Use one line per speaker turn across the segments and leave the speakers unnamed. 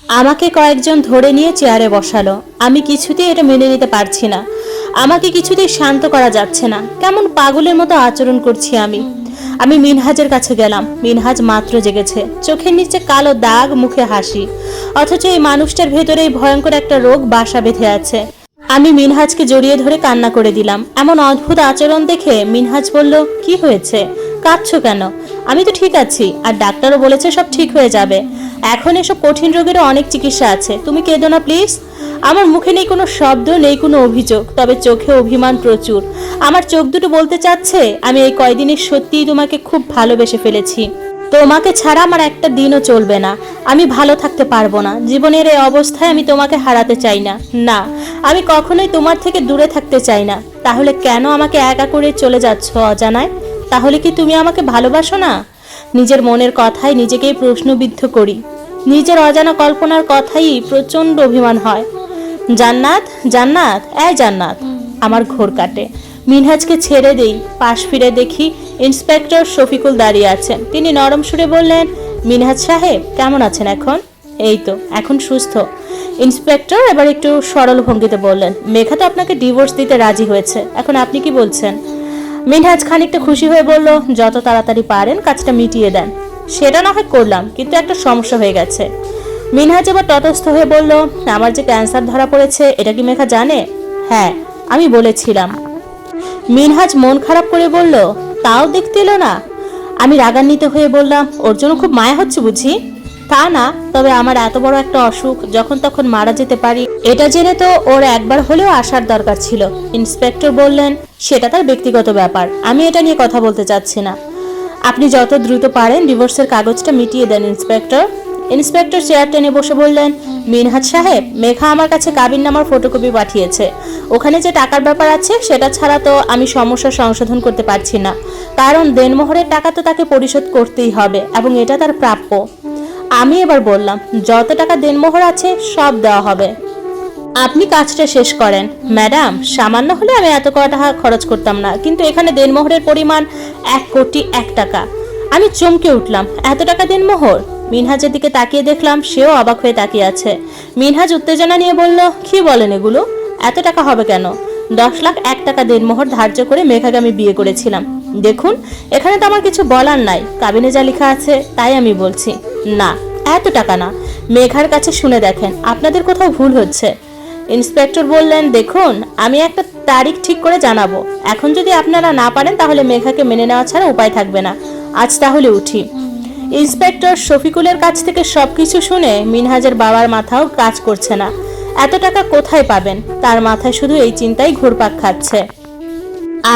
আমাকে কয়েকজন ধরে নিয়ে চেয়ারে বসালো। আমি কিছুতেই এটা মেনে নিতে পারছি না। আমাকে কিছুতেই শান্ত করা যাচ্ছে না। কেমন পাগলের মতো আচরণ করছি আমি। আমি মিনহাজের কাছে গেলাম। মিনহাজ মাত্র জেগেছে, চোখের নিচে কালো দাগ, মুখে হাসি, অথচ এই মানুষটার ভেতরে এই ভয়ঙ্কর একটা রোগ বাসা বেঁধে আছে। আমি মিনহাজকে জড়িয়ে ধরে কান্না করে দিলাম। এমন অদ্ভুত আচরণ দেখে মিনহাজ বলল, কি হয়েছে, কাঁদছো কেন? আমি তো ঠিক আছি, আর ডাক্তারও বলেছে সব ঠিক হয়ে যাবে। এখন এসব কঠিন রোগেরও অনেক চিকিৎসা আছে, তুমি কেঁদো না প্লিজ। আমার মুখে নেই কোনো শব্দ, নেই কোনো অভিযোগ, তবে চোখে অভিমান প্রচুর। আমার চোখ দুটো বলতে চাচ্ছে, আমি এই কয়দিনে সত্যিই তোমাকে খুব ভালোবেসে ফেলেছি। তোমাকে ছাড়া আমার একটা দিনও চলবে না। আমি ভালো থাকতে পারবো না। জীবনের এই অবস্থায় আমি তোমাকে হারাতে চাই না। না, আমি কখনোই তোমার থেকে দূরে থাকতে চাই না। তাহলে কেন আমাকে একা করে চলে যাচ্ছ অজানায়? তাহলে কি তুমি আমাকে ভালোবাসো না? নিজের মনের কথায় নিজেকেই প্রশ্নবিদ্ধ করি। নিজের অজানা কল্পনার কথাই প্রচন্ড অভিমান হয়। জান্নাত, জান্নাত, জান্নাত। আমার ঘোর কাটে। মিনহাজকে ছেড়ে দেই। পাশ ফিরে দেখি ইন্সপেক্টর শফিকুল দাঁড়িয়ে আছেন। তিনি নরম সুরে বললেন, মিনহাজ সাহেব কেমন আছেন এখন? এই তো এখন সুস্থ। ইন্সপেক্টর এবার একটু সরল ভঙ্গিতে বললেন, মেঘা তো আপনাকে ডিভোর্স দিতে রাজি হয়েছে, এখন আপনি কি বলছেন? মিনহাজ খানিকটা খুশি হয়ে বলল, যত তাড়াতাড়ি পারেন কাজটা মিটিয়ে দেন। সেটা না হয় করলাম, কিন্তু একটা সমস্যা হয়ে গেছে। মিনহাজ এবার তটস্থ হয়ে বলল, আমার যে ক্যান্সার ধরা পড়েছে এটা কি মেঘা জানে? হ্যাঁ, আমি বলেছিলাম। মিনহাজ মন খারাপ করে বলল, তাও দেখতে এলো না? আমি রাগান্বিত হয়ে বললাম, ওর জন্য খুব মায়া হচ্ছে বুঝি? তা না, তবে আমার এত বড় একটা অসুখ, যখন তখন মারা যেতে পারি, এটা জেনে তো ওর একবার হলেও আসার দরকার ছিল। ইন্সপেক্টর বললেন, সেটা তার ব্যক্তিগত ব্যাপার, আমি এটা নিয়ে কথা বলতে চাচ্ছি না। আপনি যত দ্রুত পারেন ডিভোর্সের কাগজটা মিটিয়ে দেন ইন্সপেক্টর। ইন্সপেক্টর চেয়ার টেনে বসে বললেন, মিনহাজ সাহেব, মেঘা আমার কাছে কাবিননামার ফটোকপি পাঠিয়েছে। ওখানে যে টাকার ব্যাপার আছে সেটা ছাড়া তো আমি সমস্যা সংশোধন করতে পারছি না, কারণ দেনমোহরের টাকা তো তাকে পরিশোধ করতেই হবে এবং এটা তার প্রাপ্য। আমি এবার বললাম, যত টাকা দেনমোহর আছে সব দেওয়া হবে। আপনি কাজটা শেষ করেন। ম্যাডাম, সামান্য হলে আমি এত টাকা খরচ করতাম না, কিন্তু এখানে দেনমোহরের পরিমাণ 1,01,00,000 টাকা। আমি চমকে উঠলাম, এত টাকা দেনমোহর? মিনহাজের দিকে তাকিয়ে দেখলাম সেও অবাক হয়ে তাকিয়ে আছে। মিনহাজ উত্তেজনা নিয়ে বলল, কি বলেন এগুলো? এত টাকা হবে কেন? 10,01,00,000 টাকা দেনমোহর ধার্য করে মেঘাকে আমি বিয়ে করেছিলাম। দেখুন, এখানে তো আমার কিছু বলার নাই, কাবিনে যা লেখা আছে তাই আমি বলছি। না, এত টাকা না। মেঘার কাছে শুনে দেখেন, আপনাদের কোথাও ভুল হচ্ছে। ইন্সপেক্টর বললেন, দেখুন, আমি একটা তারিখ ঠিক করে জানাবো। এখন যদি আপনারা না পারেন তাহলে মেঘাকে মেনে নেওয়া ছাড়া উপায় থাকবে না। আজ তাহলে উঠি। ইন্সপেক্টর শফিকুলের কাছ থেকে সবকিছু শুনে মিনহাজের বাবার মাথাও কাজ করছে না। এত টাকা কোথায় পাবেন? তার মাথায় শুধু এই চিন্তাই ঘুরপাক খাচ্ছে।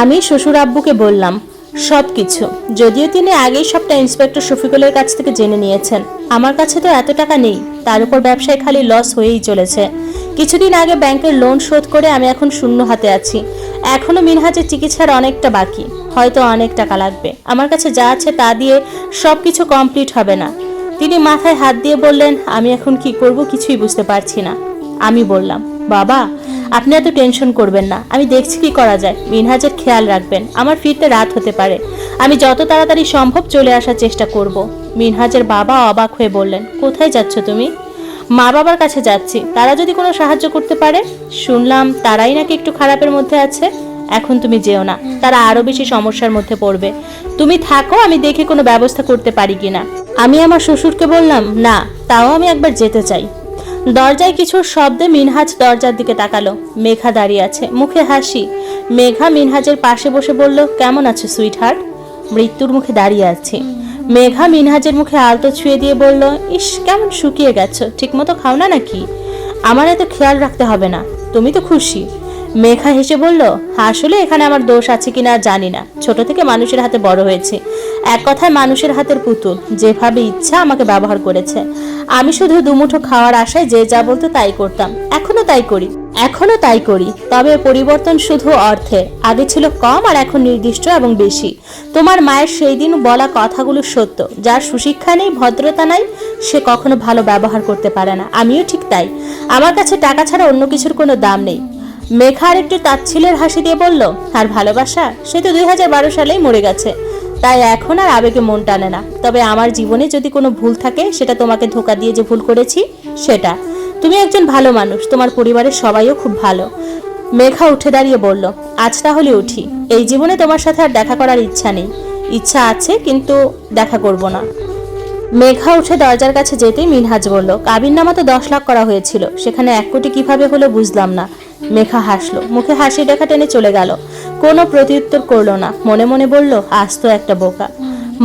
আমি শ্বশুর আব্বুকে বললাম সবকিছু, যদিও তিনি আগেই সবটা ইন্সপেক্টর শফিকুলের কাছ থেকে জেনে নিয়েছেন। আমার কাছে তো এত টাকা নেই, তার উপর ব্যবসায় খালি লস হয়েই চলেছে। কিছুদিন আগে ব্যাংকের লোন শোধ করে আমি এখন শূন্য হাতে আছি। এখনো মিনহাজের চিকিৎসার অনেকটা বাকি, হয়তো অনেক টাকা লাগবে। আমার কাছে যা আছে তা দিয়ে সবকিছু কমপ্লিট হবে না। তিনি মাথায় হাত দিয়ে বললেন, আমি এখন কি করব কিছুই বুঝতে পারছি না। আমি বললাম, বাবা, আপনি এত টেনশন করবেন না, আমি দেখছি কি করা যায়। মিনহাজের খেয়াল রাখবেন, আমার ফিরতে রাত হতে পারে। আমি যত তাড়াতাড়ি সম্ভব চলে আসার চেষ্টা করব। মিনহাজের বাবা অবাক হয়ে বললেন, কোথায় যাচ্ছ তুমি? মা বাবার কাছে যাচ্ছি, তারা যদি কোনো সাহায্য করতে পারে। শুনলাম তারাই নাকি একটু খারাপের মধ্যে আছে। এখন তুমি যেও না, তারা আরো বেশি সমস্যার মধ্যে পড়বে। তুমি থাকো, আমি দেখে কোনো ব্যবস্থা করতে পারি কিনা। আমি আমার শ্বশুরকে বললাম, না, তাও আমি একবার যেতে চাই। দরজায় কিছু শব্দে মিনহাজ দরজার দিকে তাকালো। মেঘা দাঁড়িয়ে আছে, মুখে হাসি। মেঘা মিনহাজের পাশে বসে বলল, কেমন আছো সুইট হার্ট? মৃত্যুর মুখে দাঁড়িয়ে আছি। মেঘা মিনহাজের মুখে আলতো ছুঁয়ে দিয়ে বলল, ইস, কেমন শুকিয়ে গেছো, ঠিকমতো খাও না নাকি? আমার এত খেয়াল রাখতে হবে না, তুমি তো খুশি। মেঘা হেসে বলল, আসলে এখানে আমার দোষ আছে কিনা জানি না, ছোট থেকে মানুষের হাতে বড় হয়েছে। এক কথায় মানুষের হাতের পুতুল, যেভাবে ইচ্ছা আমাকে ব্যবহার করেছে। আমি শুধু দুমুঠো খাওয়ার আশায় যে যা বলতো তাই করতাম, এখনো তাই করি। তবে পরিবর্তন শুধু অর্থে, আগে ছিল কম আর এখন নির্দিষ্ট এবং বেশি। তোমার মায়ের সেই দিন বলা কথাগুলো সত্য, যার সুশিক্ষা নেই, ভদ্রতা নাই, সে কখনো ভালো ব্যবহার করতে পারে না। আমিও ঠিক তাই। আমার কাছে টাকা ছাড়া অন্য কিছুর কোনো দাম নেই। মেঘা আর একটু তাচ্ছিলের হাসি দিয়ে বলল, আর ভালোবাসা, সে তো 2012 সালেই মরে গেছে। তাই এখন আর আবেগে মন টানে না। তবে আমার জীবনে যদি কোনো ভুল থাকে সেটা তোমাকে ধোকা দিয়ে যে ভুল করেছি সেটা। তুমি একজন ভালো মানুষ, তোমার পরিবারের সবাইও খুব ভালো। মেঘা উঠে দাঁড়িয়ে বলল, আজ তাহলে উঠি। এই জীবনে তোমার সাথে আর দেখা করার ইচ্ছা নেই। ইচ্ছা আছে কিন্তু দেখা করব না। মেঘা উঠে দরজার কাছে যেতেই মিনহাজ বলল, কাবিননামা তো 10 লাখ করা হয়েছিল, সেখানে 1 কোটি কিভাবে হলো বুঝলাম না। মেঘা হাসলো, মুখে হাসি রেখা টেনে চলে গেল। কোনো প্রত্যুত্তর করলো না, মনে মনে বলল, আজ তো একটা বোকা।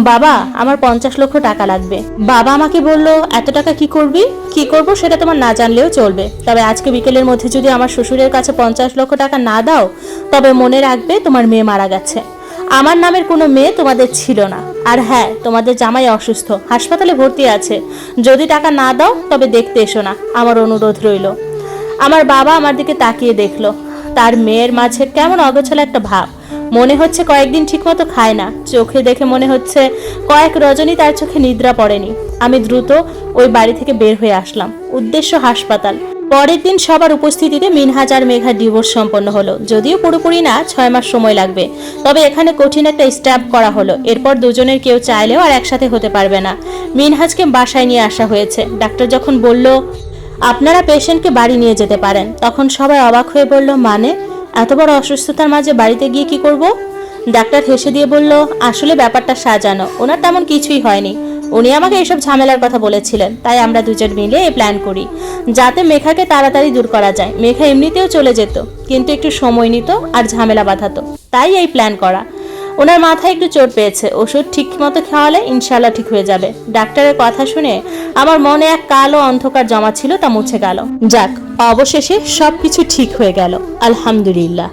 বাবা, আমার 50 লক্ষ টাকা লাগবে। বাবা আমাকে বলল, এত টাকা কি করবি? কি করব সেটা তোমার না জানলেও চলবে, তবে আজকে বিকেলের মধ্যে যদি আমার শ্বশুরের কাছে 50 লক্ষ টাকা না দাও তবে মনে রাখবে তোমার মেয়ে মারা গেছে। আমার নামের কোনো মেয়ে তোমাদের ছিল না। আর হ্যাঁ, তোমাদের জামাই অসুস্থ, হাসপাতালে ভর্তি আছে। যদি টাকা না দাও তবে দেখতে এসো না, আমার অনুরোধ রইল। আমার বাবা আমার দিকে তাকিয়ে দেখলো। তার মেয়ের মাঝে কেমন অগোছালো একটা ভাব। মনে হচ্ছে কয়েকদিন ঠিকমতো খায় না। চোখে দেখে মনে হচ্ছে কয়েক রজনী তার চোখে নিদ্রা পড়েনি। আমি দ্রুত ওই বাড়ি থেকে বের হয়ে আসলাম, উদ্দেশ্য হাসপাতাল। পরের দিন সবার উপস্থিতিতে মিনহাজ আর মেঘার ডিভোর্স সম্পন্ন হলো। যদিও পুরোপুরি না, 6 মাস সময় লাগবে। তবে এখানে কঠিন একটা স্ট্যাপ করা হলো। এরপর দুজনের কেউ চাইলেও আর একসাথে হতে পারবে না। মিনহাজকে বাসায় নিয়ে আসা হয়েছে। ডাক্তার যখন বলল, আপনারা পেশেন্টকে বাড়ি নিয়ে যেতে পারেন, তখন সবাই অবাক হয়ে বলল, মানে এত বড় অসুস্থতার মাঝে বাড়িতে গিয়ে কি করব? ডাক্তার হেসে দিয়ে বলল, আসলে ব্যাপারটা সাজানো, ওনার তেমন কিছুই হয়নি। উনি আমাকে এসব ঝামেলার কথা বলেছিলেন, তাই আমরা দুজন মিলে এই প্ল্যান করি যাতে মেঘাকে তাড়াতাড়ি দূর করা যায়। মেঘা এমনিতেও চলে যেত, কিন্তু একটু সময় নিত আর ঝামেলা বাঁধাতো, তাই এই প্ল্যান করা। ওনার মাথায় একটু চোট পেয়েছে, ওষুধ ঠিক মতো খাওয়ালে ইনশাল্লাহ ঠিক হয়ে যাবে। ডাক্তারের কথা শুনে আমার মনে এক কালো অন্ধকার জমা ছিল, তা মুছে গেল। যাক, অবশেষে সবকিছু ঠিক হয়ে গেল, আলহামদুলিল্লাহ।